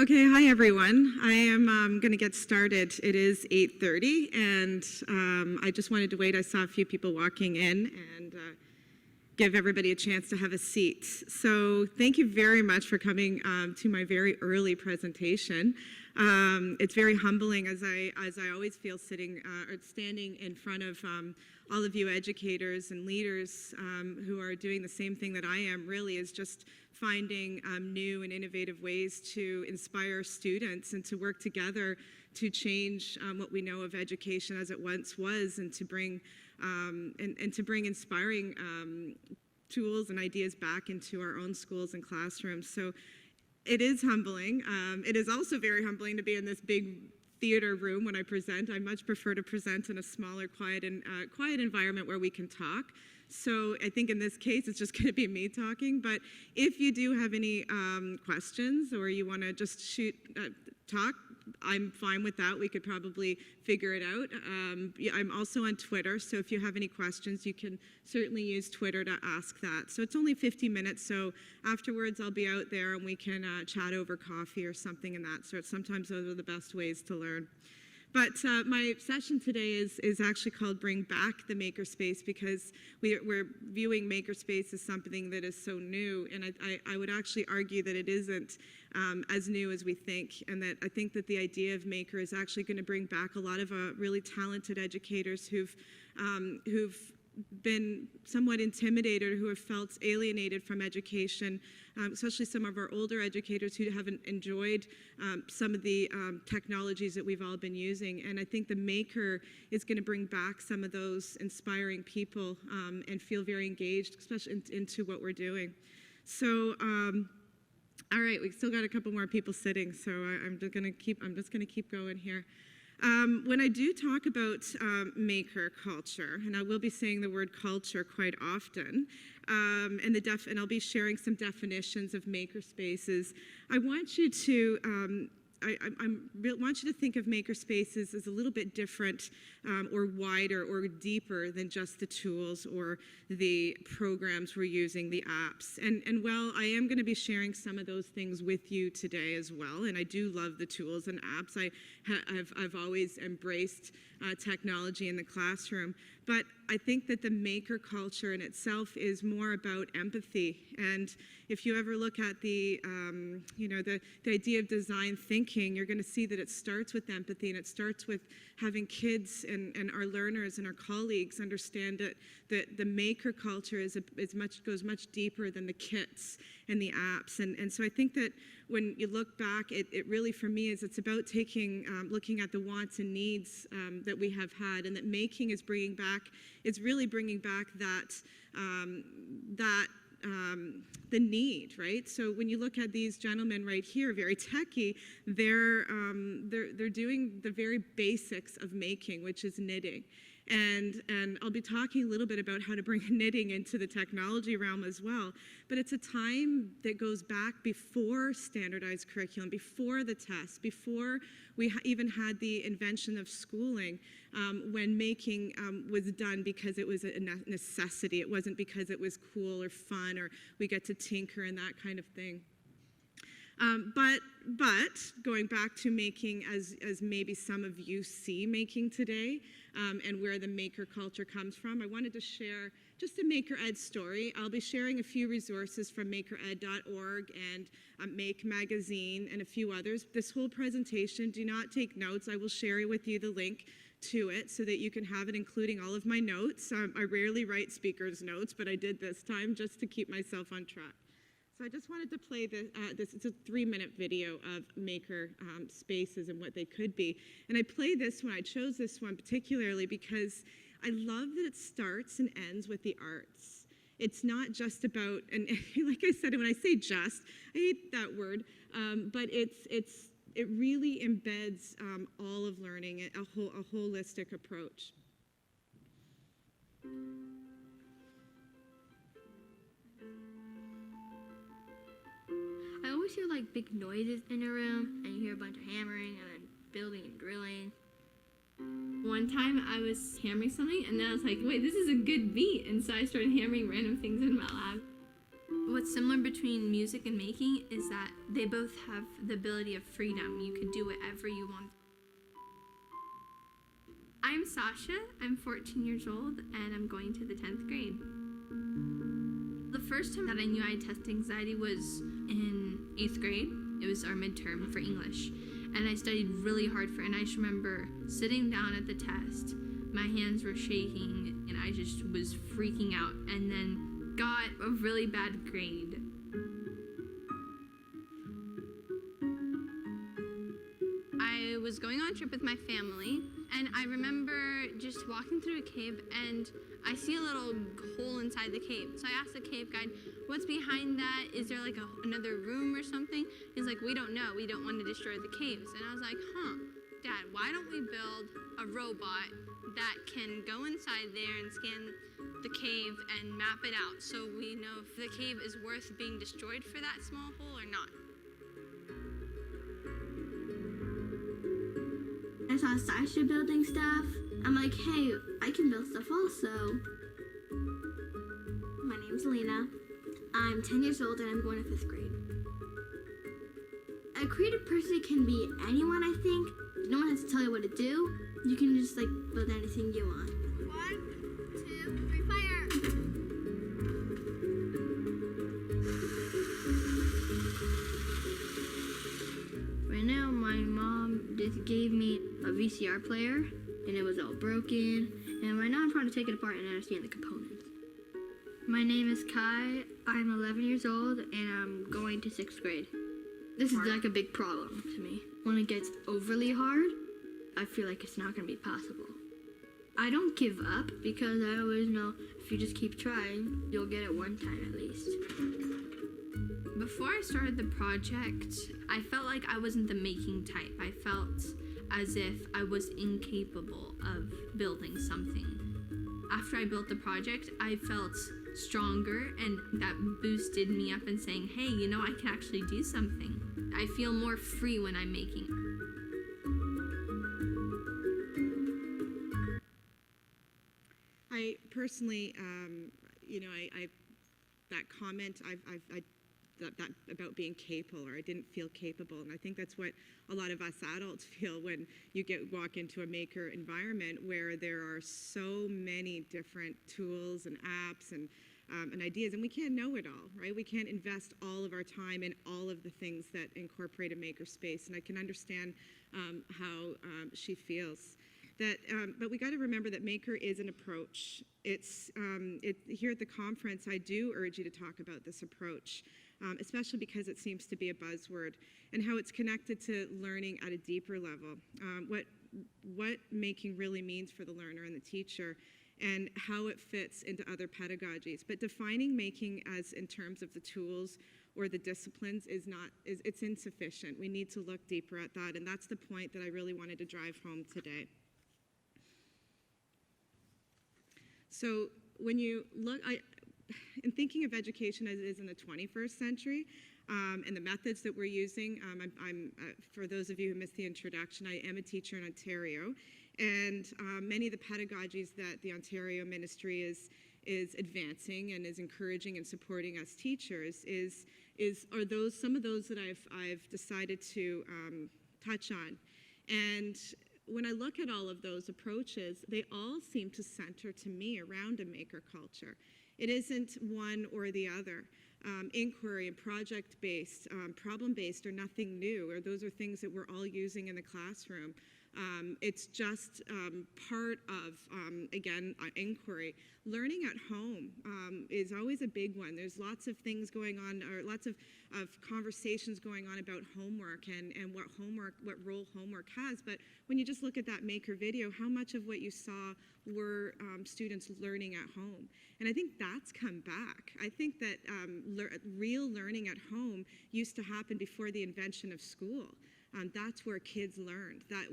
Okay, hi everyone. I am going to get started. It is 8:30 and I just wanted to wait. I saw a few people walking in and give everybody a chance to have a seat. So thank you very much for coming to my very early presentation. It's very humbling as I always feel sitting or standing in front of all of you educators and leaders who are doing the same thing that I am, really is just finding new and innovative ways to inspire students and to work together to change what we know of education as it once was, and to bring inspiring tools and ideas back into our own schools and classrooms. So it is humbling. It is also very humbling to be in this big theater room when I present. I much prefer to present in a smaller, quiet environment where we can talk. So I think in this case, it's just going to be me talking. But if you do have any questions or you want to just talk, I'm fine with that. We could probably figure it out. I'm also on Twitter, so if you have any questions, you can certainly use Twitter to ask that. So it's only 50 minutes, so afterwards I'll be out there and we can chat over coffee or something in that sort. Sometimes those are the best ways to learn. But my session today is actually called Bring Back the Makerspace, because we're viewing Makerspace as something that is so new, and I would actually argue that it isn't as new as we think, and that I think that the idea of Maker is actually going to bring back a lot of really talented educators who've been somewhat intimidated or who have felt alienated from education, especially some of our older educators who haven't enjoyed some of the technologies that we've all been using. And I think the Maker is going to bring back some of those inspiring people and feel very engaged, especially into what we're doing. So, all right, we've still got a couple more people sitting, so I'm just going to keep going here. When I do talk about maker culture, and I will be saying the word culture quite often, and I'll be sharing some definitions of maker spaces, I want you to want you to think of maker spaces as a little bit different or wider or deeper than just the tools or the programs we're using, the apps. And while I am going to be sharing some of those things with you today as well, and I do love the tools and apps, I've always embraced technology in the classroom, but I think that the maker culture in itself is more about empathy. And if you ever look at the idea of design thinking, you're going to see that it starts with empathy, and it starts with having kids and our learners and our colleagues understand that the maker culture goes much deeper than the kits and the apps. And so I think that when you look back, it really, for me, it's about looking at the wants and needs that we have had, and that making is really bringing back the need, right? So when you look at these gentlemen right here, very techie, they're doing the very basics of making, which is knitting. And I'll be talking a little bit about how to bring knitting into the technology realm as well. But it's a time that goes back before standardized curriculum, before the tests, before we even had the invention of schooling, when making was done because it was a necessity. It wasn't because it was cool or fun or we get to tinker and that kind of thing. But going back to making as maybe some of you see making today, and where the maker culture comes from, I wanted to share just a Maker Ed story. I'll be sharing a few resources from makered.org and Make Magazine and a few others. This whole presentation, do not take notes. I will share with you the link to it so that you can have it, including all of my notes. I rarely write speakers' notes, but I did this time just to keep myself on track. So I just wanted to play this. It's a 3-minute video of maker spaces and what they could be. And I play this one. I chose this one particularly because I love that it starts and ends with the arts. It's not just about, and like I said, when I say just, I hate that word, but it really embeds all of learning, a holistic approach. I always hear like big noises in a room, and you hear a bunch of hammering and then building and drilling. One time I was hammering something, and then I was like, wait, this is a good beat, and so I started hammering random things in my lab. What's similar between music and making is that they both have the ability of freedom. You could do whatever you want. I'm Sasha, I'm 14 years old, and I'm going to the 10th grade. The first time that I knew I had test anxiety was in 8th grade. It was our midterm for English, and I studied really hard for it, and I just remember sitting down at the test, my hands were shaking, and I just was freaking out, and then got a really bad grade. I was going on a trip with my family, and I remember just walking through a cave, and I see a little hole inside the cave. So I asked the cave guide, what's behind that? Is there like another room or something? He's like, we don't know. We don't want to destroy the caves. And I was like, Dad, why don't we build a robot that can go inside there and scan the cave and map it out so we know if the cave is worth being destroyed for that small hole or not. I saw Sasha building stuff. I'm like, hey, I can build stuff also. My name's Lena. I'm 10 years old and I'm going to 5th grade. A creative person can be anyone, I think. No one has to tell you what to do. You can just like build anything you want. 1, 2, 3, fire! Right now, my mom just gave me a VCR player, and it was all broken. And right now, I'm trying to take it apart and understand the components. My name is Kai. I'm 11 years old, and I'm going to 6th grade. This is like a big problem to me. When it gets overly hard, I feel like it's not going to be possible. I don't give up because I always know if you just keep trying, you'll get it one time at least. Before I started the project, I felt like I wasn't the making type. I felt as if I was incapable of building something. After I built the project, I felt stronger, and that boosted me up and saying, hey, you know, I can actually do something. I feel more free when I'm making. I personally, that comment, that about being capable, or I didn't feel capable, and I think that's what a lot of us adults feel when you walk into a maker environment where there are so many different tools and apps and ideas, and we can't know it all, right? We can't invest all of our time in all of the things that incorporate a makerspace, and I can understand how she feels. But we got to remember that Maker is an approach. Here at the conference, I do urge you to talk about this approach, especially because it seems to be a buzzword, and how it's connected to learning at a deeper level. What making really means for the learner and the teacher, and how it fits into other pedagogies. But defining making as in terms of the tools or the disciplines it's insufficient. We need to look deeper at that, and that's the point that I really wanted to drive home today. So when you look, in thinking of education as it is in the 21st century, and the methods that we're using, for those of you who missed the introduction, I am a teacher in Ontario, and many of the pedagogies that the Ontario Ministry is advancing and is encouraging and supporting us teachers are some of those that I've decided to touch on. And when I look at all of those approaches, they all seem to center to me around a maker culture. It isn't one or the other. Inquiry and project-based, problem-based are nothing new, or those are things that we're all using in the classroom. It's just part of, again, inquiry. Learning at home is always a big one. There's lots of things going on, or lots of conversations going on about homework and what role homework has. But when you just look at that Maker video, how much of what you saw were students learning at home? And I think that's come back. I think that real learning at home used to happen before the invention of school. That's where kids learned, that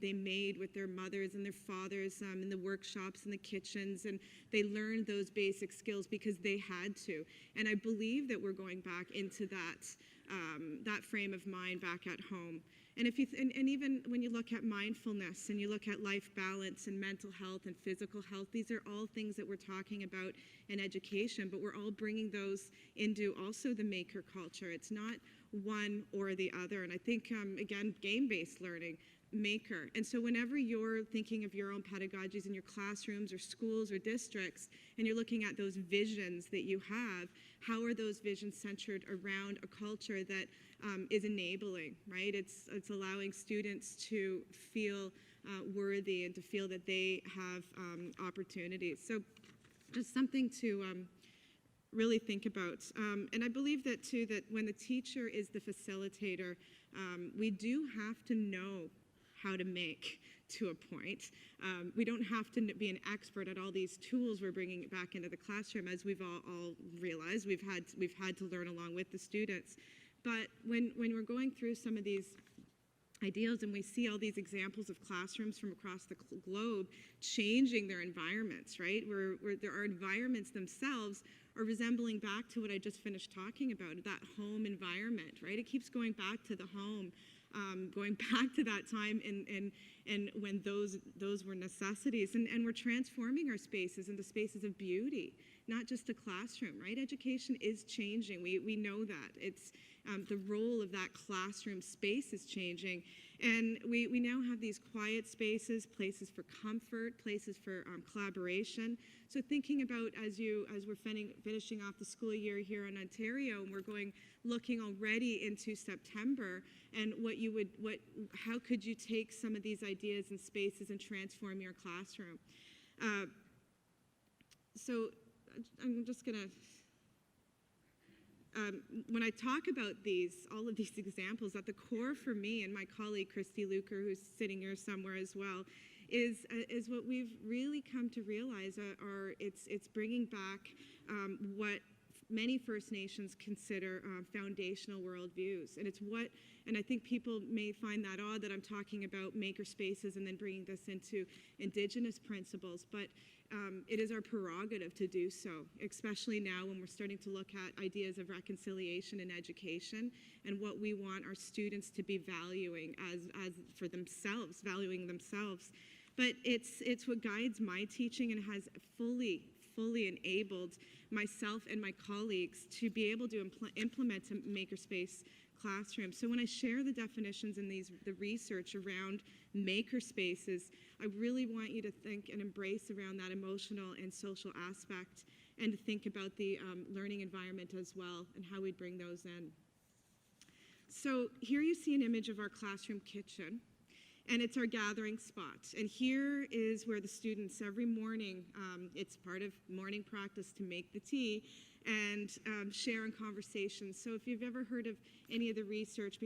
they made with their mothers and their fathers in the workshops and the kitchens, and they learned those basic skills because they had to. And I believe that we're going back into that frame of mind back at home. And and even when you look at mindfulness and you look at life balance and mental health and physical health, these are all things that we're talking about in education, but we're all bringing those into also the maker culture. It's not one or the other. And I think, again, game-based learning, maker. And so whenever you're thinking of your own pedagogies in your classrooms or schools or districts, and you're looking at those visions that you have, how are those visions centered around a culture that is enabling, right? It's allowing students to feel worthy and to feel that they have opportunities. So just something to really think about. And I believe that too, that when the teacher is the facilitator, we do have to know how to make to a point. We don't have to be an expert at all these tools we're bringing back into the classroom, as we've all realized. We've had to learn along with the students. But when we're going through some of these ideals and we see all these examples of classrooms from across the globe changing their environments, right? Where our environments themselves are resembling back to what I just finished talking about, that home environment, right? It keeps going back to the home. Going back to that time and when those were necessities. And we're transforming our spaces into spaces of beauty, not just a classroom, right? Education is changing. We know that. It's the role of that classroom space is changing. And we now have these quiet spaces, places for comfort, places for collaboration. So thinking about as we're finishing off the school year here in Ontario, and we're looking already into September, and how could you take some of these ideas and spaces and transform your classroom? So I'm just gonna, when I talk about all of these examples, at the core for me and my colleague Christy Luker, who's sitting here somewhere as well, is what we've really come to realize it's bringing back what many First Nations consider foundational worldviews. And I think people may find that odd that I'm talking about maker spaces and then bringing this into Indigenous principles, but it is our prerogative to do so, especially now when we're starting to look at ideas of reconciliation in education and what we want our students to be valuing as for themselves, valuing themselves. But it's what guides my teaching and has fully enabled myself and my colleagues to be able to implement a makerspace classroom. So when I share the definitions and the research around makerspaces, I really want you to think and embrace around that emotional and social aspect, and to think about the learning environment as well and how we bring those in. So here you see an image of our classroom kitchen. And it's our gathering spot. And here is where the students every morning, it's part of morning practice to make the tea and share in conversations. So if you've ever heard of any of the research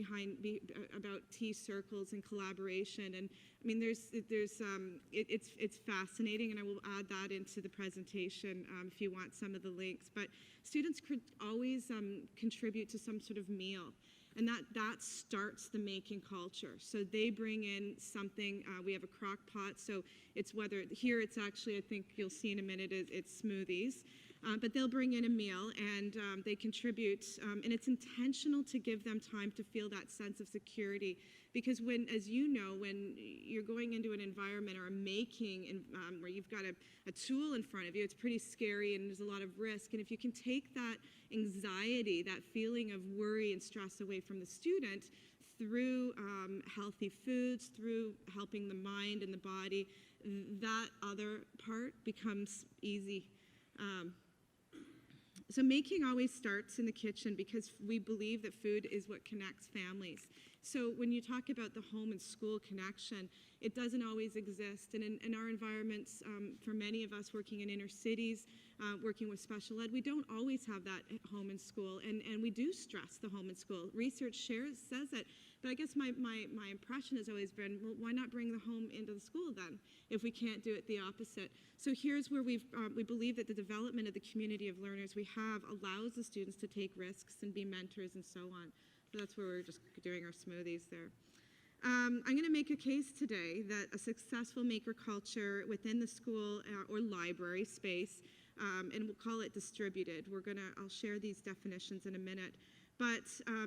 about tea circles and collaboration, and I mean, it's fascinating, and I will add that into the presentation if you want some of the links. But students could always contribute to some sort of meal. And that starts the making culture. So they bring in something. We have a crock pot. So here it's actually, I think you'll see in a minute, it's smoothies. But they'll bring in a meal and they contribute. And it's intentional to give them time to feel that sense of security. Because as you know, when you're going into an environment or a making where you've got a tool in front of you, it's pretty scary and there's a lot of risk. And if you can take that anxiety, that feeling of worry and stress away from the student through healthy foods, through helping the mind and the body, that other part becomes easy. So making always starts in the kitchen because we believe that food is what connects families. So when you talk about the home and school connection, it doesn't always exist. And in our environments, for many of us working in inner cities, working with special ed, we don't always have that at home and school. And we do stress the home and school. Research says that. But I guess my impression has always been, well, why not bring the home into the school then, if we can't do it the opposite? So here's where we believe that the development of the community of learners we have allows the students to take risks and be mentors and so on. So that's where we're just doing our smoothies there. I'm going to make a case today that a successful maker culture within the school or library space, and we'll call it distributed. I'll share these definitions in a minute. but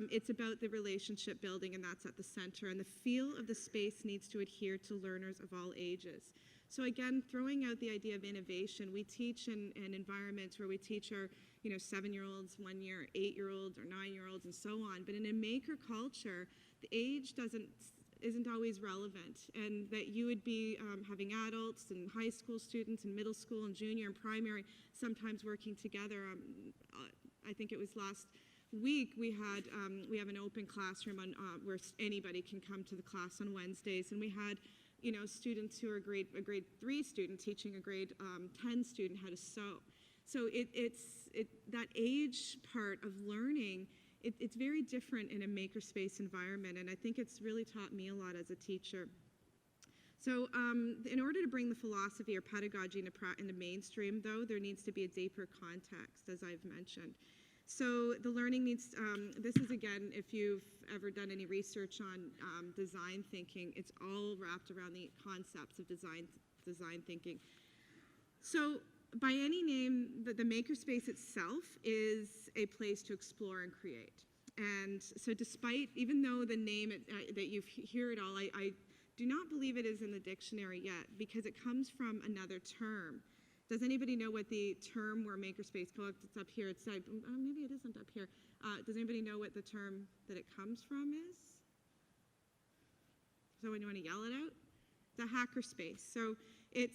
it's about the relationship building, and that's at the center. And the feel of the space needs to adhere to learners of all ages. So again, throwing out the idea of innovation, we teach in environments where we teach our 7-year-olds, 1 year, 8-year-olds, or 9-year-olds, and so on. But in a maker culture, the age isn't always relevant, and that you would be having adults and high school students and middle school and junior and primary sometimes working together. I think it was last week we have an open classroom where anybody can come to the class on Wednesdays, and we had students who are a grade 3 student teaching a grade 10 student how to sew. So that age part of learning, it's very different in a makerspace environment, and I think it's really taught me a lot as a teacher. So in order to bring the philosophy or pedagogy in the mainstream, though, there needs to be a deeper context, as I've mentioned. So the learning needs, this is again, if you've ever done any research on design thinking, it's all wrapped around the concepts of design thinking. So by any name, the makerspace itself is a place to explore and create. And so despite, even though the name, that you hear it all, I do not believe it is in the dictionary yet, because it comes from another term. Does anybody know what the term where makerspace, it's up here, it's maybe it isn't up here. Does anybody know what the term that it comes from is? Someone want to yell it out? The hackerspace. So the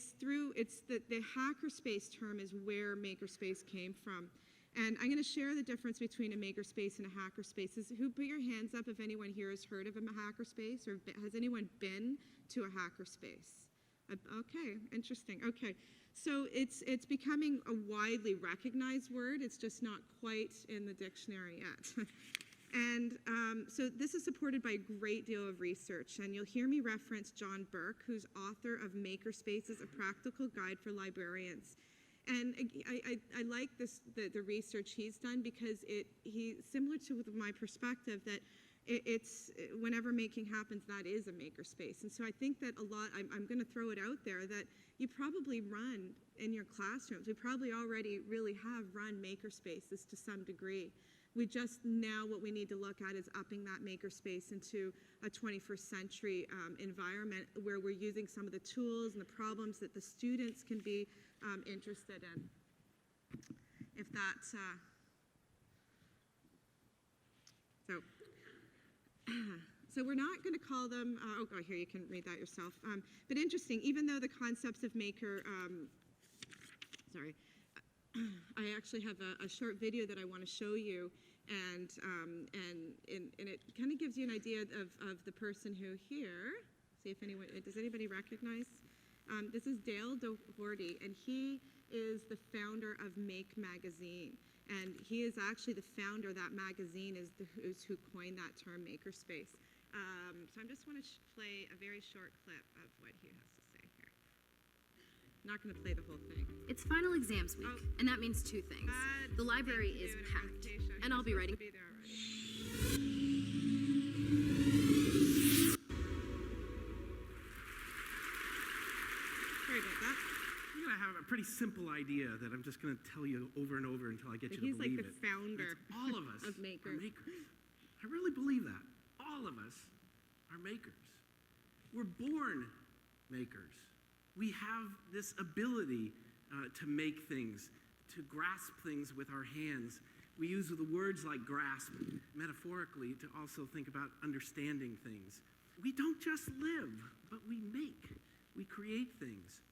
hackerspace term is where makerspace came from. And I'm going to share the difference between a makerspace and a hackerspace. Who put your hands up if anyone here has heard of a hackerspace, or has anyone been to a hackerspace? Okay, interesting. Okay, so it's becoming a widely recognized word. It's just not quite in the dictionary yet. And so this is supported by a great deal of research, and you'll hear me reference John Burke, who's author of Makerspaces, A Practical Guide for Librarians. And I like the research he's done, because he similar to my perspective, that it's whenever making happens, that is a makerspace. And so I think that I'm going to throw it out there, that you probably run in your classrooms. We probably already really have run makerspaces to some degree. We just now, what we need to look at is upping that makerspace into a 21st century environment where we're using some of the tools and the problems that the students can be interested in. If that's, so we're not going to call them, here, you can read that yourself. But interesting, even though the concepts of maker, I actually have a short video that I want to show you, and it kind of gives you an idea of the person who here. See if anyone, does anybody recognize? This is Dale Doherty, and he is the founder of Make Magazine, and he is actually the founder of that magazine, is who coined that term makerspace. So I just want to play a very short clip of what he has to say here. I'm not going to play the whole thing. It's final exams week, and that means two things. The library is packed, and I'll be writing. Sorry about that. I'm going to have a pretty simple idea that I'm just going to tell you over and over until I get you to believe it. He's like the founder all of us of makers. are makers. I really believe that. All of us are makers. We're born makers. We have this ability to make things, to grasp things with our hands. We use the words like grasp metaphorically to also think about understanding things. We don't just live, but we make. We create things.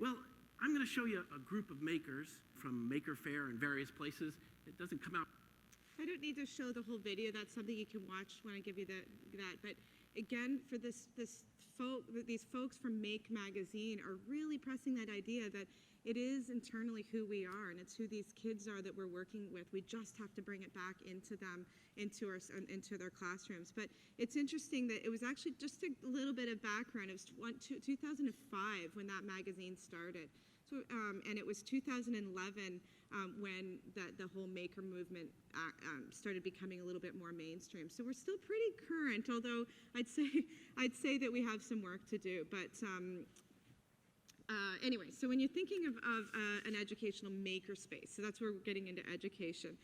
Well, I'm going to show you a group of makers from Maker Faire and various places. It doesn't come out. I don't need to show the whole video. That's something you can watch when I give you that. But again, for these folks from Make Magazine are really pressing that idea that it is internally who we are, and it's who these kids are that we're working with. We just have to bring it back into them, into their classrooms. But it's interesting that it was actually just a little bit of background. It was 2005 when that magazine started. So, and it was 2011 when the whole maker movement started becoming a little bit more mainstream. So we're still pretty current, although I'd say that we have some work to do. But anyway, so when you're thinking of an educational makerspace, so that's where we're getting into education.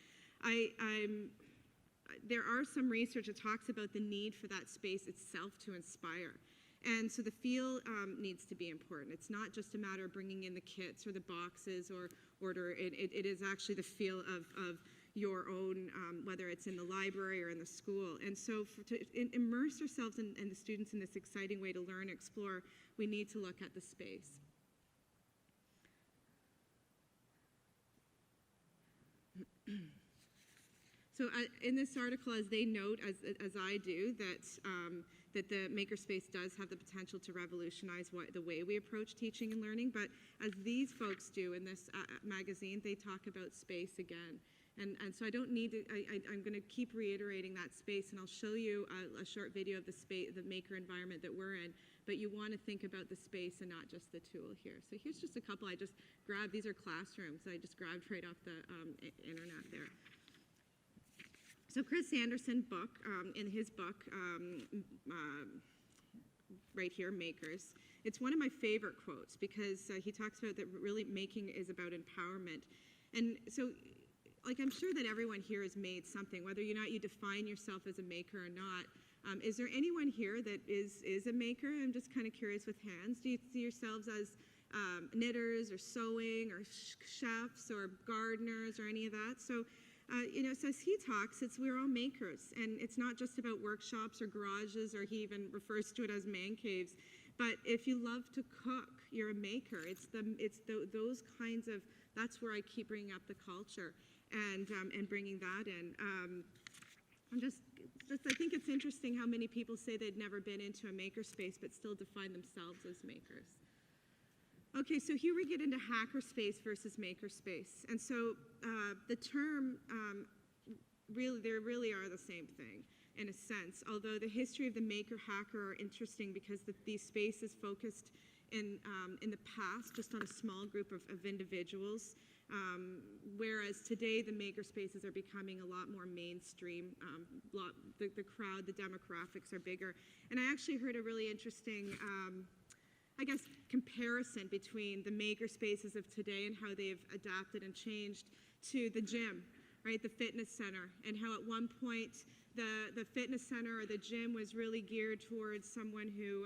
there are some research that talks about the need for that space itself to inspire. And so the feel needs to be important. It's not just a matter of bringing in the kits or the boxes or order. It is actually the feel of your own, whether it's in the library or in the school. And so to immerse ourselves and the students in this exciting way to learn, explore, we need to look at the space. So in this article, as they note, as I do, that the Makerspace does have the potential to revolutionize the way we approach teaching and learning, but as these folks do in this magazine, they talk about space again. And so I don't need to, I'm going to keep reiterating that space, and I'll show you a short video of the space, the maker environment that we're in, but you want to think about the space and not just the tool here. So here's just a couple I just grabbed. These are classrooms I just grabbed right off the internet there. So Chris Anderson book, in his book, right here, Makers, it's one of my favorite quotes because he talks about that really making is about empowerment. And so, like, I'm sure that everyone here has made something, whether or not you define yourself as a maker or not. Is there anyone here that is a maker? I'm just kind of curious with hands. Do you see yourselves as knitters or sewing or chefs or gardeners or any of that? So, so as he talks, we're all makers, and it's not just about workshops or garages, or he even refers to it as man caves. But if you love to cook, you're a maker. It's those kinds of. That's where I keep bringing up the culture and bringing that in. I think it's interesting how many people say they'd never been into a makerspace, but still define themselves as makers. Okay, so here we get into hackerspace versus makerspace. And so the term, they really are the same thing in a sense, although the history of the maker-hacker are interesting because these spaces focused in the past just on a small group of individuals, whereas today the makerspaces are becoming a lot more mainstream. The crowd, the demographics are bigger. And I actually heard a really interesting comparison between the maker spaces of today and how they've adapted and changed to the gym, right? The fitness center, and how at one point the fitness center or the gym was really geared towards someone who,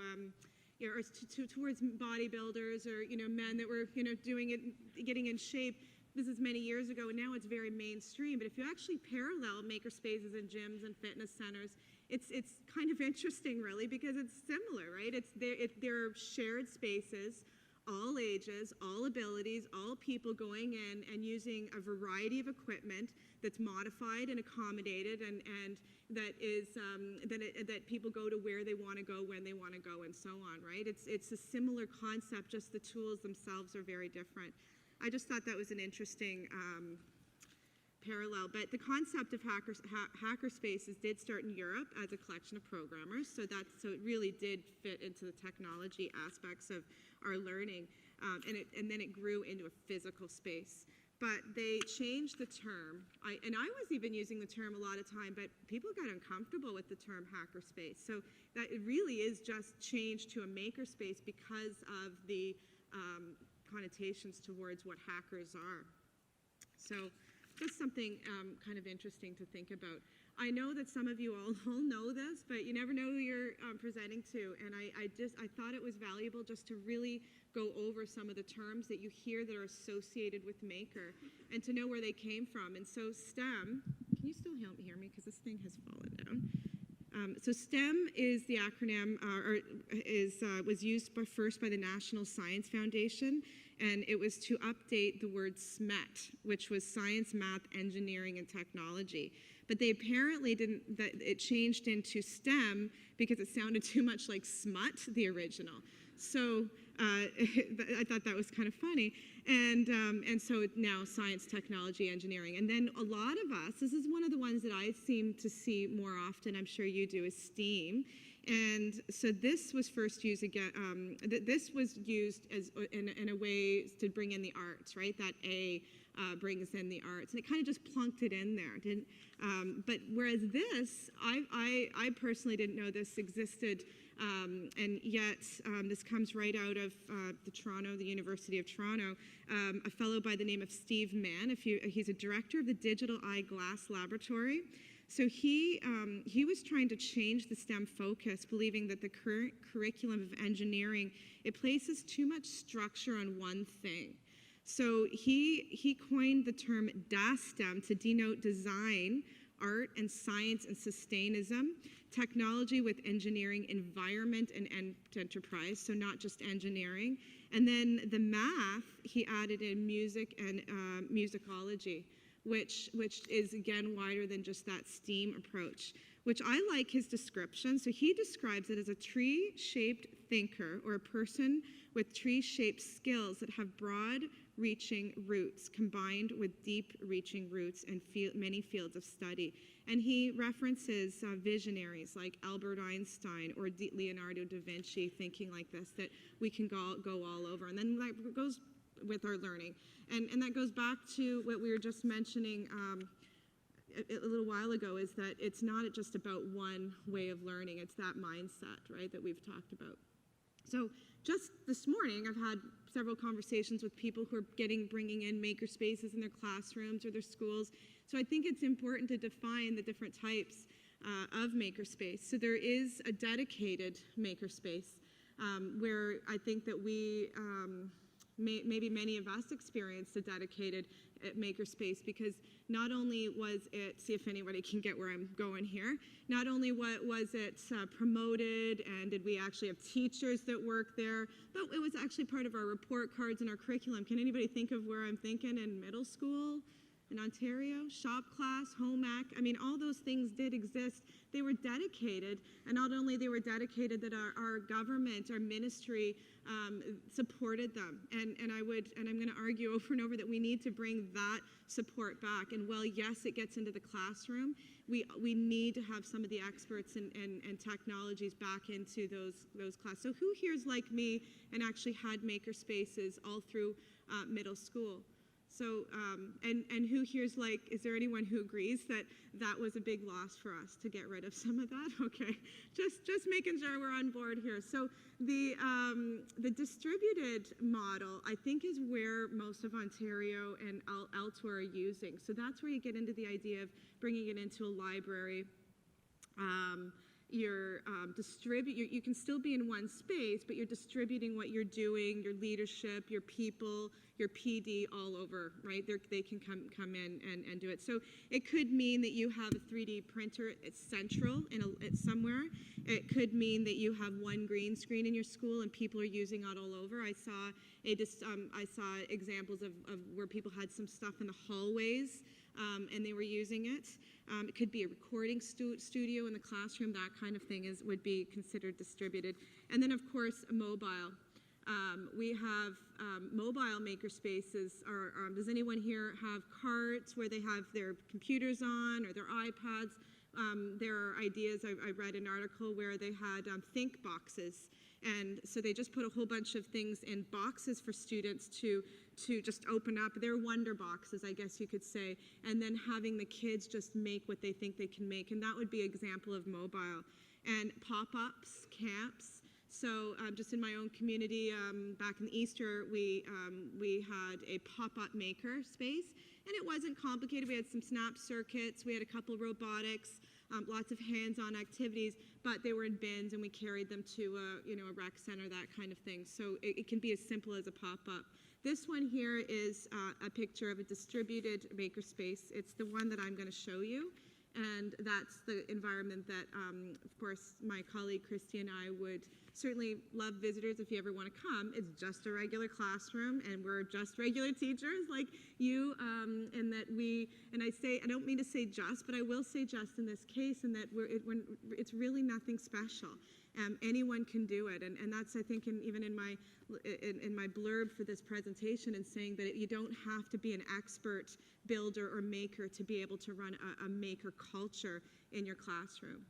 or towards bodybuilders or men that were doing it, getting in shape. This is many years ago, and now it's very mainstream. But if you actually parallel maker spaces and gyms and fitness centers, it's kind of interesting, really, because it's similar, right? They're shared spaces, all ages, all abilities, all people going in and using a variety of equipment that's modified and accommodated, and that is that people go to where they want to go, when they want to go, and so on, right? It's a similar concept, just the tools themselves are very different. I just thought that was an interesting parallel, but the concept of hacker spaces did start in Europe as a collection of programmers, so it really did fit into the technology aspects of our learning, and then it grew into a physical space. But they changed the term, and I was even using the term a lot of time, but people got uncomfortable with the term hackerspace, so that it really is just changed to a makerspace because of the connotations towards what hackers are. So just something kind of interesting to think about. I know that some of you all know this, but you never know who you're presenting to, and I thought it was valuable just to really go over some of the terms that you hear that are associated with maker and to know where they came from. And so STEM, can you still hear me because this thing has fallen down? So STEM is the acronym, was used first by the National Science Foundation, and it was to update the word SMET, which was Science, Math, Engineering, and Technology. But they apparently it changed into STEM because it sounded too much like smut, the original. So I thought that was kind of funny. And so now science, technology, engineering. And then a lot of us, this is one of the ones that I seem to see more often, I'm sure you do, is STEAM. And so this was first used again, this was used as in a way to bring in the arts, right? That A brings in the arts, and it kind of just plunked it in there. But whereas this, I personally didn't know this existed, and yet this comes right out of the University of Toronto. A fellow by the name of Steve Mann, he's a director of the Digital Eye Glass Laboratory. So he was trying to change the STEM focus, believing that the current curriculum of engineering, it places too much structure on one thing. So he coined the term DASTEM to denote design, art and science and sustainism, technology with engineering, environment and enterprise, so not just engineering. And then the math, he added in music and musicology, which is again wider than just that STEAM approach, which I like his description. So he describes it as a tree-shaped thinker, or a person with tree-shaped skills that have broad-reaching roots combined with deep-reaching roots in many fields of study. And he references visionaries like Albert Einstein or Leonardo da Vinci, thinking like this, that we can go all over. And then that goes with our learning. And that goes back to what we were just mentioning a little while ago, is that it's not just about one way of learning, it's that mindset, right, that we've talked about. So just this morning, I've had several conversations with people who are bringing in makerspaces in their classrooms or their schools. So I think it's important to define the different types of makerspace. So there is a dedicated makerspace where I think that we, maybe many of us experienced a dedicated makerspace, because not only was it, see if anybody can get where I'm going here, not only was it promoted and did we actually have teachers that worked there, but it was actually part of our report cards and our curriculum. Can anybody think of where I'm thinking? In middle school, in Ontario, shop class, home ec, I mean, all those things did exist. They were dedicated, and not only they were dedicated, that our government, our ministry supported them. And I'm going to argue over and over that we need to bring that support back. And while yes, it gets into the classroom, we need to have some of the experts and technologies back into those classes. So who here's like me and actually had maker spaces all through middle school? So, and who here's like, is there anyone who agrees that that was a big loss for us to get rid of some of that? Okay, just making sure we're on board here. So the distributed model, I think, is where most of Ontario and elsewhere are using. So that's where you get into the idea of bringing it into a library. You can still be in one space, but you're distributing what you're doing, your leadership, your people, your PD all over, right? They can come in and do it. So it could mean that you have a 3D printer, it's central it's somewhere. It could mean that you have one green screen in your school and people are using it all over. I saw examples of where people had some stuff in the hallways and they were using it. It could be a recording studio in the classroom, that kind of thing would be considered distributed. And then, of course, mobile. We have mobile makerspaces. Does anyone here have carts where they have their computers on or their iPads? There are ideas, I read an article where they had think boxes. And so they just put a whole bunch of things in boxes for students to just open up. They're wonder boxes, I guess you could say, and then having the kids just make what they think they can make. And that would be an example of mobile. And pop-ups, camps. So just in my own community, back in Easter, we had a pop-up maker space. And it wasn't complicated. We had some snap circuits. We had a couple robotics. Lots of hands-on activities, but they were in bins and we carried them to a rec center, that kind of thing. So it can be as simple as a pop-up. This one here is a picture of a distributed makerspace. It's the one that I'm going to show you, and that's the environment that, of course, my colleague Christy and I would certainly love visitors if you ever want to come. It's just a regular classroom, and we're just regular teachers like you, and that I don't mean to say just, but I will say just in this case, and that it's really nothing special. Anyone can do it, and that's, I think, even in my blurb for this presentation, and saying that you don't have to be an expert builder or maker to be able to run a maker culture in your classroom.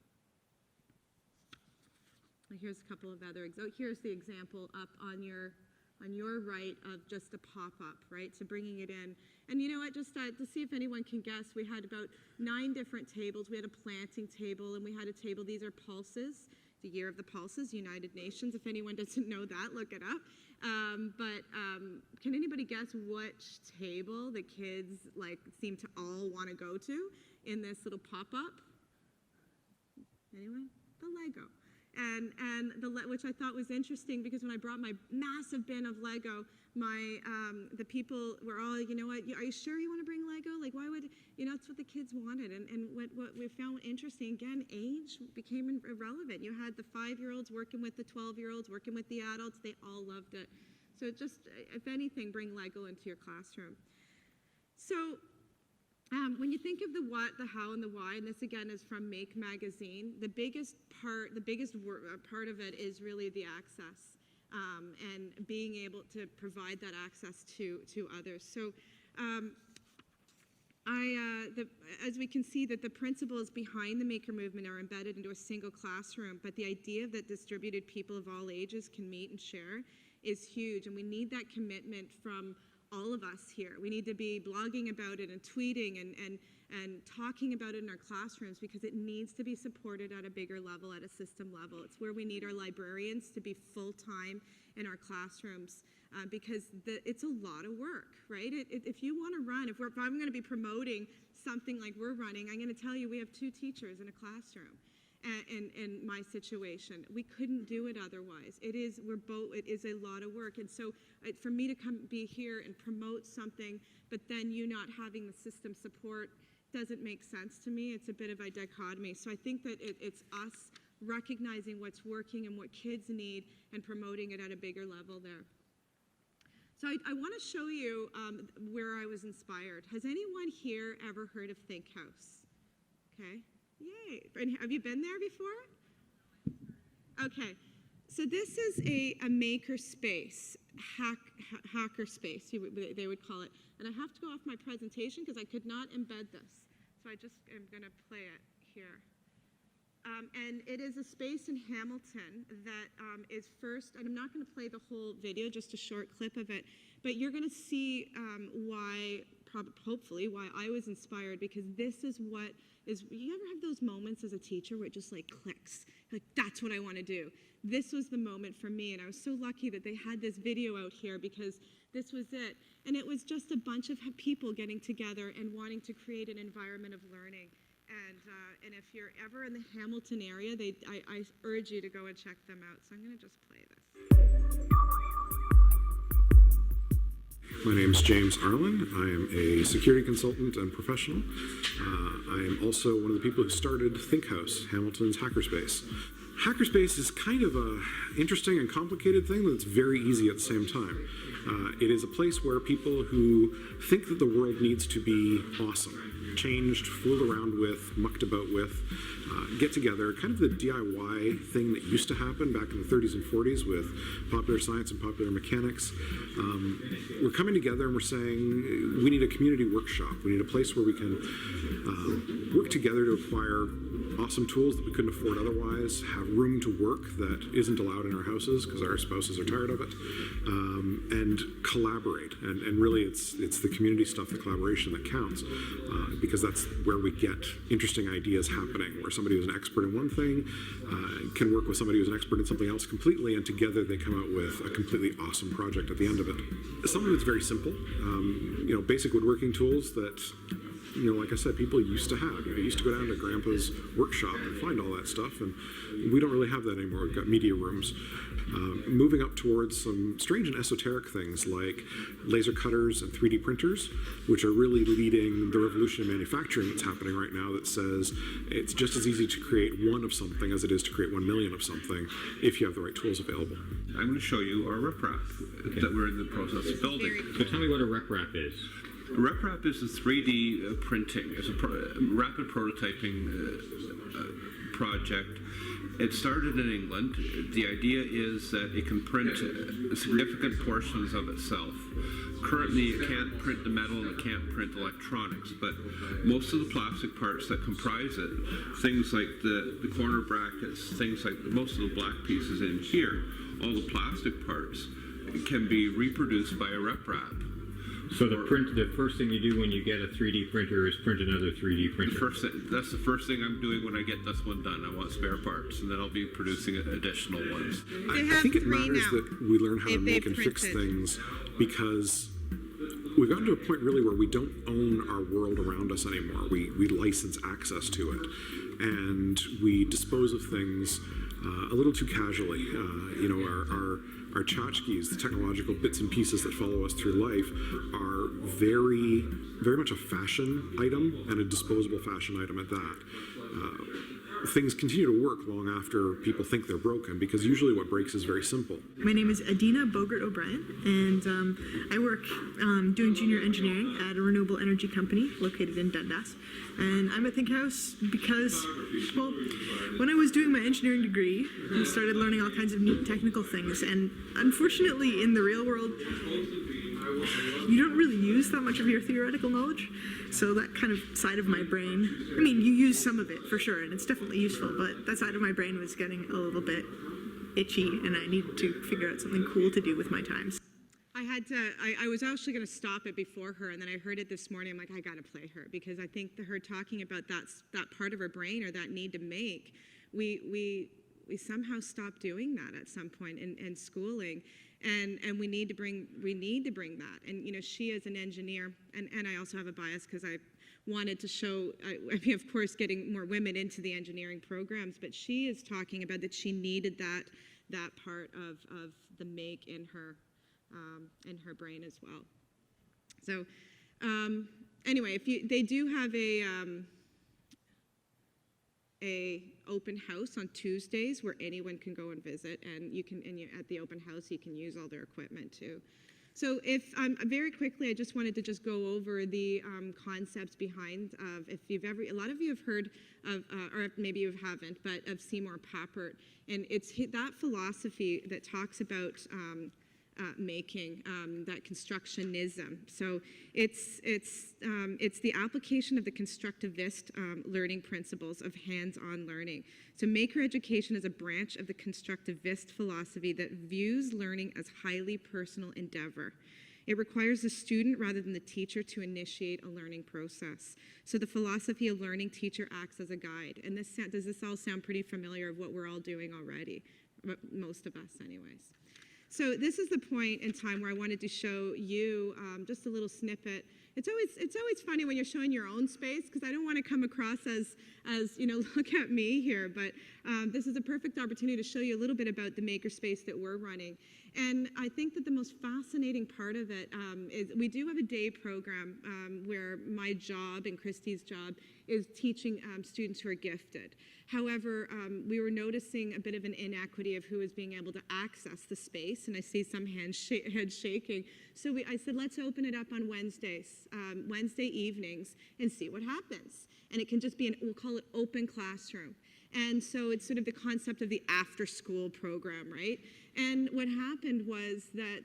Here's a couple of other examples. Here's the example up on your right of just a pop-up, right? So bringing it in. And you know what, just to see if anyone can guess, we had about 9 different tables. We had a planting table and we had a table, these are pulses. the Year of the Pulses, United Nations. If anyone doesn't know that, look it up. Can anybody guess which table the kids seem to all want to go to in this little pop-up? Anyone? The Lego. Which I thought was interesting, because when I brought my massive bin of Lego, the people were all, you know what, are you sure you want to bring Lego? Like, why would, that's what the kids wanted. And what we found interesting, again, age became irrelevant. You had the 5-year-olds working with the 12-year-olds, working with the adults. They all loved it. So just, if anything, bring Lego into your classroom. So when you think of the what, the how, and the why, and this again is from Make magazine, the biggest part of it is really the access and being able to provide that access to others. So as we can see, that the principles behind the Maker movement are embedded into a single classroom, but the idea that distributed people of all ages can meet and share is huge, and we need that commitment from all of us here. We need to be blogging about it and tweeting and talking about it in our classrooms, because it needs to be supported at a bigger level, at a system level. It's where we need our librarians to be full-time in our classrooms, because it's a lot of work, right? If you want to run, if I'm going to be promoting something like we're running, I'm going to tell you we have 2 teachers in a classroom. In my situation, we couldn't do it otherwise. It is a lot of work, and so for me to be here and promote something, but then you not having the system support doesn't make sense to me. It's a bit of a dichotomy. So I think that it's us recognizing what's working and what kids need and promoting it at a bigger level there. So I want to show you where I was inspired. Has anyone here ever heard of Think House? Okay. Yay. And have you been there before? Okay. So this is a Makerspace, hackerspace, they would call it. And I have to go off my presentation because I could not embed this. So I just am going to play it here. And it is a space in Hamilton that is first, and I'm not going to play the whole video, just a short clip of it, but you're going to see hopefully why I was inspired, because this is what is, you ever have those moments as a teacher where it just clicks, that's what I want to do. This was the moment for me, and I was so lucky that they had this video out here, because this was it. And it was just a bunch of people getting together and wanting to create an environment of learning. And if you're ever in the Hamilton area, I urge you to go and check them out. So I'm going to just play this. My name is James Arlen. I am a security consultant and professional. I am also one of the people who started Think House, Hamilton's hackerspace. Hackerspace is kind of an interesting and complicated thing that's very easy at the same time. It is a place where people who think that the world needs to be awesome, changed, fooled around with, mucked about with, get together, kind of the DIY thing that used to happen back in the 30s and 40s with popular science and popular mechanics. We're coming together and we're saying we need a community workshop. We need a place where we can work together to acquire awesome tools that we couldn't afford otherwise, have room to work that isn't allowed in our houses because our spouses are tired of it, and collaborate. And really it's the community stuff, the collaboration that counts, because that's where we get interesting ideas happening, where somebody who's an expert in one thing can work with somebody who's an expert in something else completely, and together they come out with a completely awesome project at the end of it. Something that's very simple, basic woodworking tools that, like I said, people used to have. You used to go down to Grandpa's workshop and find all that stuff, and we don't really have that anymore. We've got media rooms. Moving up towards some strange and esoteric things like laser cutters and 3D printers, which are really leading the revolution in manufacturing that's happening right now, that says it's just as easy to create one of something as it is to create 1 million of something if you have the right tools available. I'm going to show you our RepRap that we're in the process of building. So tell me what a RepRap is. RepRap is a 3D printing. It's a rapid prototyping project. It started in England. The idea is that it can print significant portions of itself. Currently, it can't print the metal and it can't print electronics, but most of the plastic parts that comprise it, things like the corner brackets, things like most of the black pieces in here, all the plastic parts can be reproduced by a RepRap. So the first thing you do when you get a 3D printer is print another 3D printer. That's the first thing I'm doing when I get this one done. I want spare parts, and then I'll be producing additional ones. I think it matters that we learn how to make and fix things, because we've gotten to a point really where we don't own our world around us anymore. We license access to it, and we dispose of things a little too casually. Our tchotchkes, the technological bits and pieces that follow us through life, are very, very much a fashion item, and a disposable fashion item at that. Things continue to work long after people think they're broken, because usually what breaks is very simple. My name is Adina Bogart O'Brien, and I work doing junior engineering at a renewable energy company located in Dundas. And I'm at Think House because, well, when I was doing my engineering degree, I started learning all kinds of neat technical things. And unfortunately, in the real world, you don't really use that much of your theoretical knowledge. So that kind of side of my brain, I mean, you use some of it for sure, and it's definitely useful, but that side of my brain was getting a little bit itchy, and I needed to figure out something cool to do with my time. I was actually going to stop it before her, and then I heard it this morning. I'm like, I got to play her, because I think her talking about that part of her brain, or that need to make, we somehow stop doing that at some point in schooling, and we need to bring that. And she is an engineer, and I also have a bias because I wanted to show, of course, getting more women into the engineering programs, but she is talking about that she needed that part of the make in her brain as well. So anyway, they do have a open house on Tuesdays where anyone can go and visit, and at the open house you can use all their equipment too. So very quickly, I just wanted to go over the concepts behind a lot of you have heard of, or maybe you haven't, but of Seymour Papert, and it's that philosophy that talks about making, that constructionism. So it's the application of the constructivist learning principles of hands-on learning. So maker education is a branch of the constructivist philosophy that views learning as highly personal endeavor. It requires the student rather than the teacher to initiate a learning process. So the philosophy of learning teacher acts as a guide. And does this all sound pretty familiar of what we're all doing already? Most of us anyways. So this is the point in time where I wanted to show you just a little snippet. It's always funny when you're showing your own space, because I don't want to come across as look at me here, but this is a perfect opportunity to show you a little bit about the Makerspace that we're running. And I think that the most fascinating part of it is we do have a day program where my job and Christy's job is teaching students who are gifted. However, we were noticing a bit of an inequity of who is being able to access the space, and I see some heads shaking. So I said, let's open it up on Wednesdays, Wednesday evenings, and see what happens. And it can just be we'll call it open classroom. And so it's sort of the concept of the after-school program, right? And what happened was that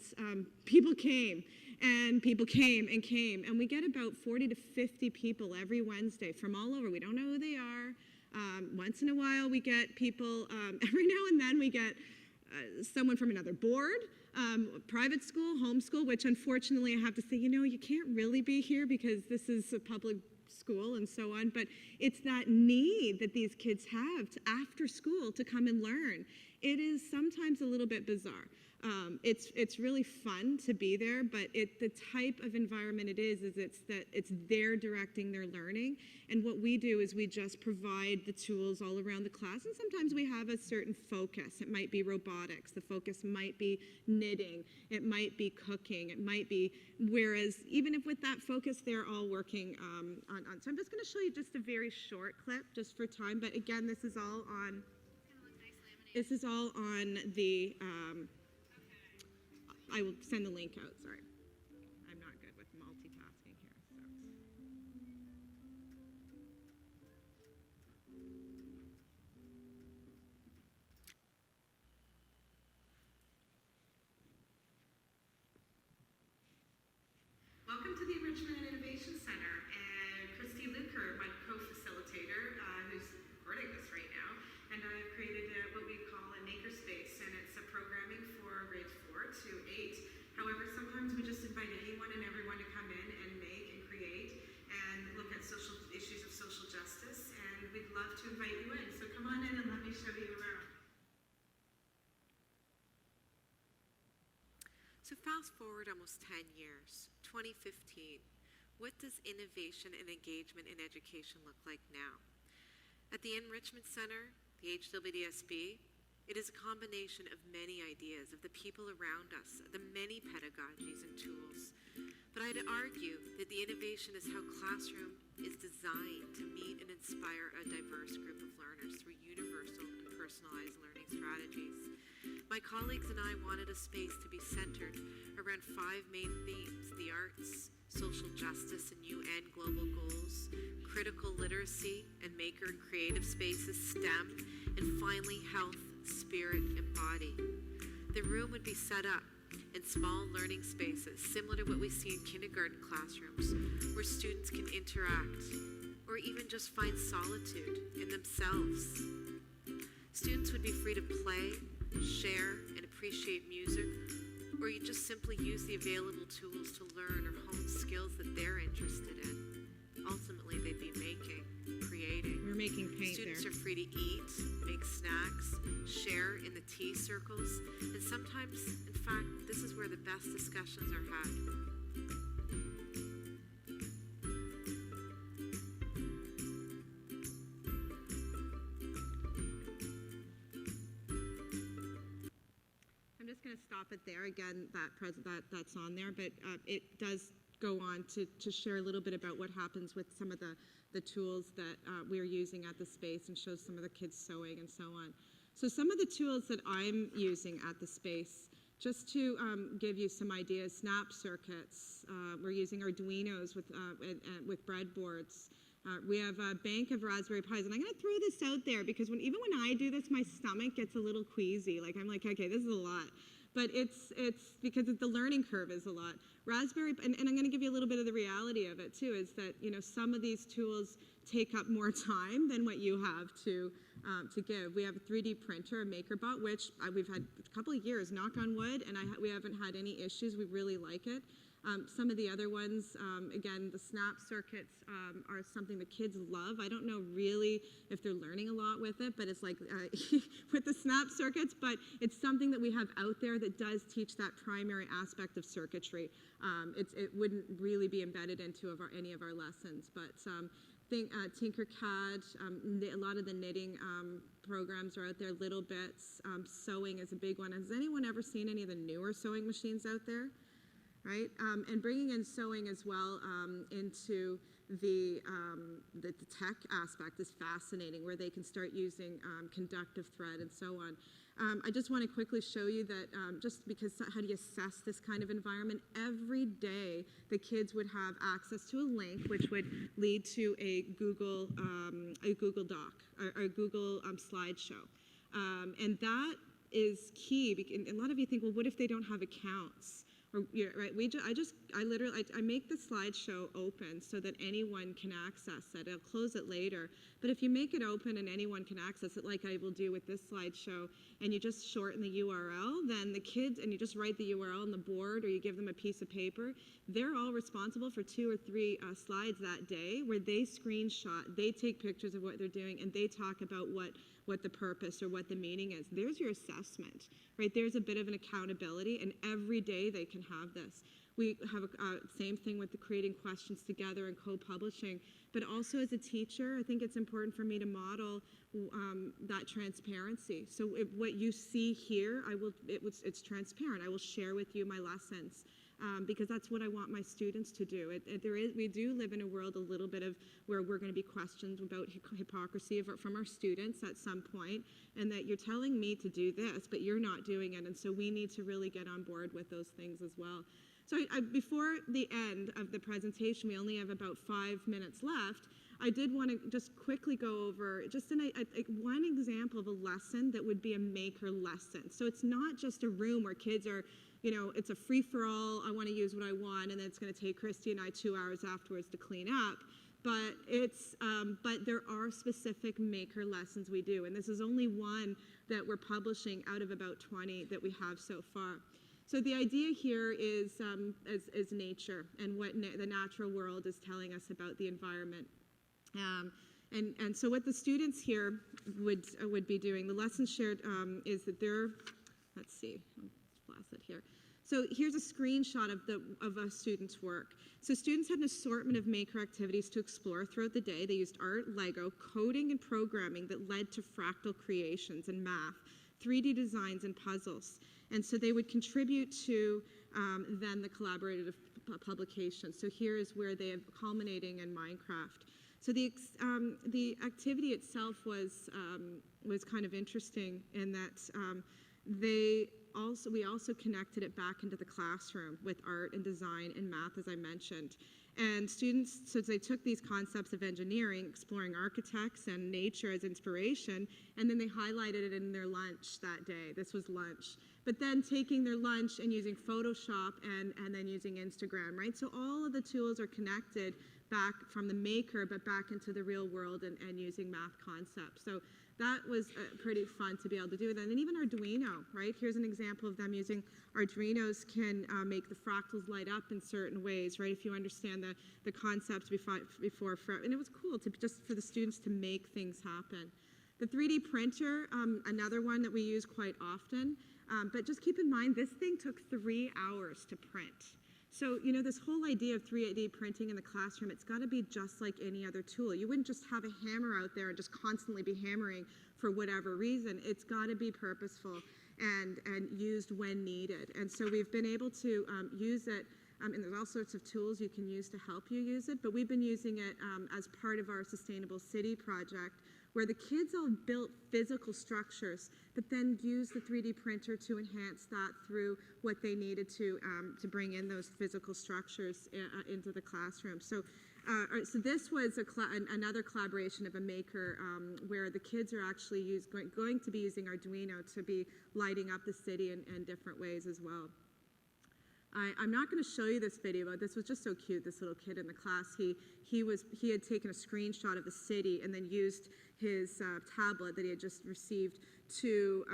people came, and people came and came, and we get about 40 to 50 people every Wednesday from all over. We don't know who they are. Once in a while we get people, every now and then we get someone from another board, private school, homeschool, which unfortunately I have to say, you can't really be here because this is a public school and so on, but it's that need that these kids have after school to come and learn. It is sometimes a little bit bizarre. It's really fun to be there, but the type of environment it is that it's they're directing their learning, and what we do is we just provide the tools all around the class, and sometimes we have a certain focus. It might be robotics, the focus might be knitting, it might be cooking, it might be, whereas even if with that focus, they're all working on. So I'm just going to show you just a very short clip just for time, but again, this is all on the, I will send the link out, sorry. I'm not good with multitasking here, so. Welcome to the Enrichment and Innovation Center, and Christy Luker, my co-facilitator, who's recording this right now, and I've created what we call a Makerspace, and it's a programming for grades 4 to 8. However, sometimes we just invite anyone and everyone to come to invite you in. So come on in and let me show you around. So fast forward almost 10 years, 2015. What does innovation and engagement in education look like now? At the Enrichment Center, the HWDSB, it is a combination of many ideas of the people around us, the many pedagogies and tools. But I'd argue that the innovation is how classroom is designed to meet and inspire a diverse group of learners through universal and personalized learning strategies. My colleagues and I wanted a space to be centered around 5 main themes: the arts, social justice and UN global goals, critical literacy and maker and creative spaces, STEM, and finally health, spirit, and body. The room would be set up in small learning spaces, similar to what we see in kindergarten classrooms, where students can interact or even just find solitude in themselves. Students would be free to play, share, and appreciate music, or you just simply use the available tools to learn or hone skills that they're interested in. Ultimately, they'd be making, creating. We're making paint Students there. are free to eat, make snacks, share in the tea circles, and sometimes, in fact, this is where the best discussions are had. I'm just going to stop it there. Again, that's on there, but it does go on to share a little bit about what happens with some of the tools that we're using at the space, and shows some of the kids sewing and so on. So some of the tools that I'm using at the space, just to give you some ideas: snap circuits. We're using Arduinos with breadboards. We have a bank of Raspberry Pis, and I'm going to throw this out there because even when I do this, my stomach gets a little queasy. Like, I'm like, okay, this is a lot. But it's because the learning curve is a lot. Raspberry, and I'm going to give you a little bit of the reality of it too, is that, you know, some of these tools take up more time than what you have to give. We have a 3D printer, a MakerBot, which we've had a couple of years, knock on wood, and we haven't had any issues. We really like it. Some of the other ones, again, the snap circuits are something the kids love. I don't know really if they're learning a lot with it, but it's like with the snap circuits, but it's something that we have out there that does teach that primary aspect of circuitry. It wouldn't really be embedded into any of our lessons, but Tinkercad, a lot of the knitting programs are out there, Little Bits. Sewing is a big one. Has anyone ever seen any of the newer sewing machines out there? Right, and bringing in sewing as well into the tech aspect is fascinating, where they can start using conductive thread and so on. I just want to quickly show you that just because how do you assess this kind of environment? Every day the kids would have access to a link which would lead to a Google Doc or a Google slideshow, and that is key. And a lot of you think, well, what if they don't have accounts? Or, you know, right? I make the slideshow open so that anyone can access it. I'll close it later. But if you make it open and anyone can access it, like I will do with this slideshow, and you just shorten the URL, then the kids, and you just write the URL on the board, or you give them a piece of paper, they're all responsible for 2 or 3 slides that day where they screenshot, they take pictures of what they're doing, and they talk about what the purpose or what the meaning is. There's your assessment, right? There's a bit of an accountability, and every day they can have this. We have a same thing with the creating questions together and co-publishing, but also as a teacher, I think it's important for me to model that transparency. So what you see here, it's transparent. I will share with you my lessons. Because that's what I want my students to do. We do live in a world a little bit of where we're going to be questioned about hypocrisy from our students at some point, and that you're telling me to do this, but you're not doing it, and so we need to really get on board with those things as well. So before the end of the presentation, we only have about 5 minutes left. I did want to just quickly go over just one example of a lesson that would be a maker lesson. So it's not just a room where kids are, you know, it's a free-for-all, I want to use what I want, and then it's going to take Christy and I 2 hours afterwards to clean up. But but there are specific maker lessons we do, and this is only one that we're publishing out of about 20 that we have so far. So the idea here is nature and what the natural world is telling us about the environment. And so what the students here would be doing, the lesson shared is that they're, let's see, I'll flash it here. So here's a screenshot of a student's work. So students had an assortment of maker activities to explore throughout the day. They used art, Lego, coding, and programming that led to fractal creations and math, 3D designs, and puzzles. And so they would contribute to then the collaborative publication. So here is where they are culminating in Minecraft. So the activity itself was kind of interesting in that we also connected it back into the classroom with art and design and math, as I mentioned. And students, so they took these concepts of engineering, exploring architects and nature as inspiration, and then they highlighted it in their lunch that day. This was lunch. But then taking their lunch and using Photoshop and then using Instagram, right? So all of the tools are connected back from the maker, but back into the real world and using math concepts. So that was pretty fun to be able to do that. And even Arduino, right? Here's an example of them using Arduinos can make the fractals light up in certain ways, right? If you understand the concepts before, and it was cool to just for the students to make things happen. The 3D printer, another one that we use quite often, but just keep in mind, this thing took 3 hours to print. So, you know, this whole idea of 3D printing in the classroom, it's got to be just like any other tool. You wouldn't just have a hammer out there and just constantly be hammering for whatever reason. It's got to be purposeful and used when needed. And so we've been able to use it, and there's all sorts of tools you can use to help you use it, but we've been using it as part of our Sustainable City project, where the kids all built physical structures, but then used the 3D printer to enhance that through what they needed to bring in those physical structures into the classroom. So this was another collaboration of a maker where the kids are actually going to be using Arduino to be lighting up the city in different ways as well. I'm not going to show you this video, but this was just so cute. This little kid in the class, he had taken a screenshot of the city and then used his tablet that he had just received to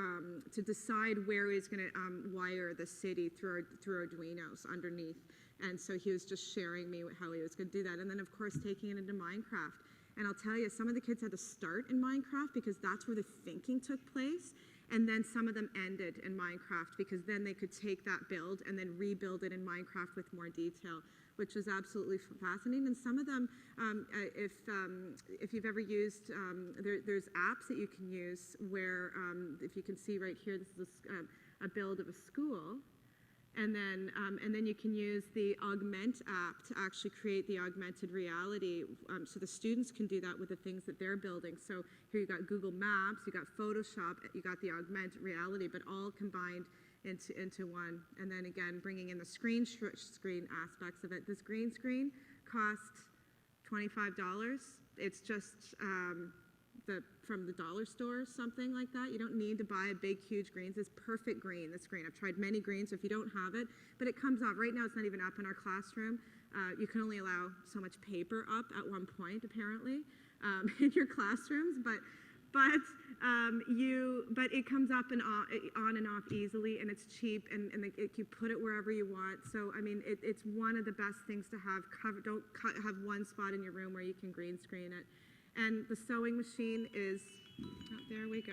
decide where he was going to wire the city through Arduinos underneath. And so he was just sharing me how he was going to do that. And then, of course, taking it into Minecraft. And I'll tell you, some of the kids had to start in Minecraft because that's where the thinking took place. And then some of them ended in Minecraft because then they could take that build and then rebuild it in Minecraft with more detail, which was absolutely fascinating. And some of them, if you've ever used, there's apps that you can use where, if you can see right here, this is a build of a school. And then you can use the Augment app to actually create the augmented reality, so the students can do that with the things that they're building. So here you got Google Maps, you got Photoshop, you got the augmented reality, but all combined into one. And then again, bringing in the screen aspects of it. This green screen costs $25. It's just from the dollar store, something like that. You don't need to buy a big, huge greens. It's perfect green, this green. I've tried many greens, so if you don't have it, but it comes off. Right now, it's not even up in our classroom. You can only allow so much paper up at one point, apparently, in your classrooms, but it comes up and on and off easily, and it's cheap, and you put it wherever you want. So, I mean, it's one of the best things to have. Don't have one spot in your room where you can green screen it. And the sewing machine is, there we go.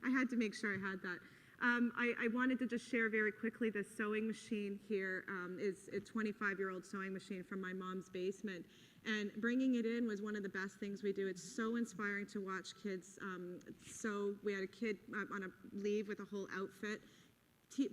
I had to make sure I had that. I wanted to just share very quickly the sewing machine here is a 25-year-old sewing machine from my mom's basement. And bringing it in was one of the best things we do. It's so inspiring to watch kids sew. We had a kid on a leave with a whole outfit.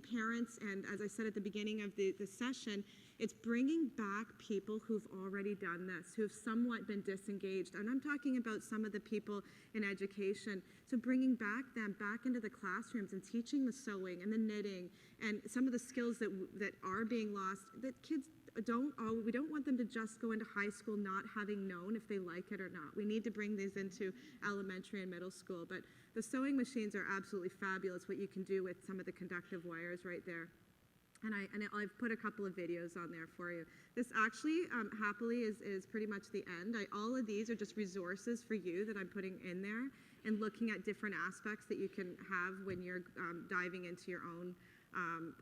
Parents, and as I said at the beginning of the session, it's bringing back people who've already done this, who've somewhat been disengaged. And I'm talking about some of the people in education. So bringing them back into the classrooms and teaching the sewing and the knitting and some of the skills that are being lost, that kids we don't want them to just go into high school not having known if they like it or not. We need to bring these into elementary and middle school. But the sewing machines are absolutely fabulous, what you can do with some of the conductive wires right there. And I've put a couple of videos on there for you. This actually, happily, is pretty much the end. All of these are just resources for you that I'm putting in there and looking at different aspects that you can have when you're diving into your own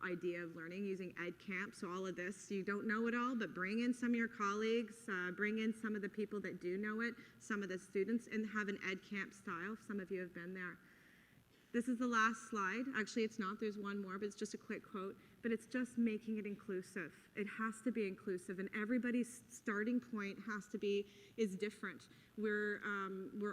idea of learning using ed camp. So all of this, you don't know it all, but bring in some of your colleagues, bring in some of the people that do know it, some of the students, and have an ed camp style. Some of you have been there. This is the last slide. Actually, it's not. There's one more, but it's just a quick quote. But it's just making it inclusive. It has to be inclusive, and everybody's starting point is different. We're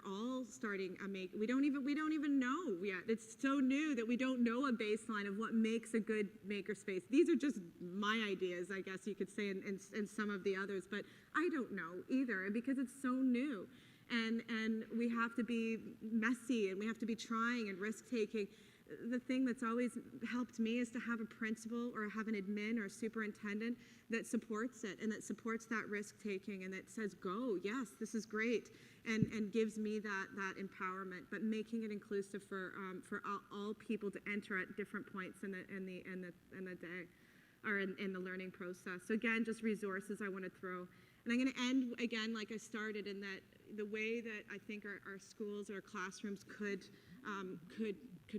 all starting we don't even know yet. It's so new that we don't know a baseline of what makes a good makerspace. These are just my ideas, I guess you could say, and some of the others, but I don't know either because it's so new. And we have to be messy, and we have to be trying and risk-taking. The thing that's always helped me is to have a principal or have an admin or a superintendent that supports it and that supports that risk-taking and that says, go, yes, this is great, and gives me that empowerment, but making it inclusive for all people to enter at different points in the day or in the learning process. So again, just resources I want to throw. And I'm going to end again like I started, in that the way that I think our schools, our classrooms could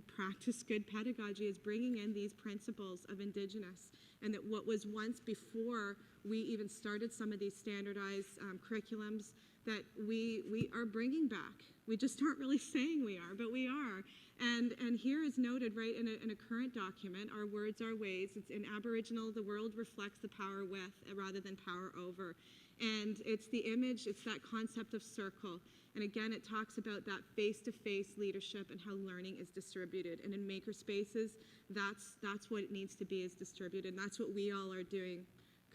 practice good pedagogy is bringing in these principles of Indigenous, and that what was once, before we even started some of these standardized curriculums, that we are bringing back. We just aren't really saying we are, but we are. And here is noted right in a current document, our words, our ways. It's in Aboriginal, the world reflects the power with rather than power over. And it's the image, it's that concept of circle. And again, it talks about that face-to-face leadership and how learning is distributed. And in makerspaces, that's what it needs to be, is distributed. And that's what we all are doing,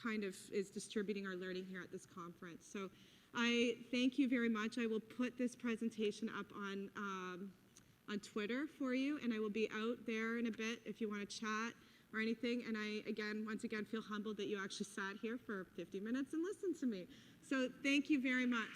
kind of, is distributing our learning here at this conference. So I thank you very much. I will put this presentation up on Twitter for you, and I will be out there in a bit if you want to chat or anything. And I, once again, feel humbled that you actually sat here for 50 minutes and listened to me. So thank you very much.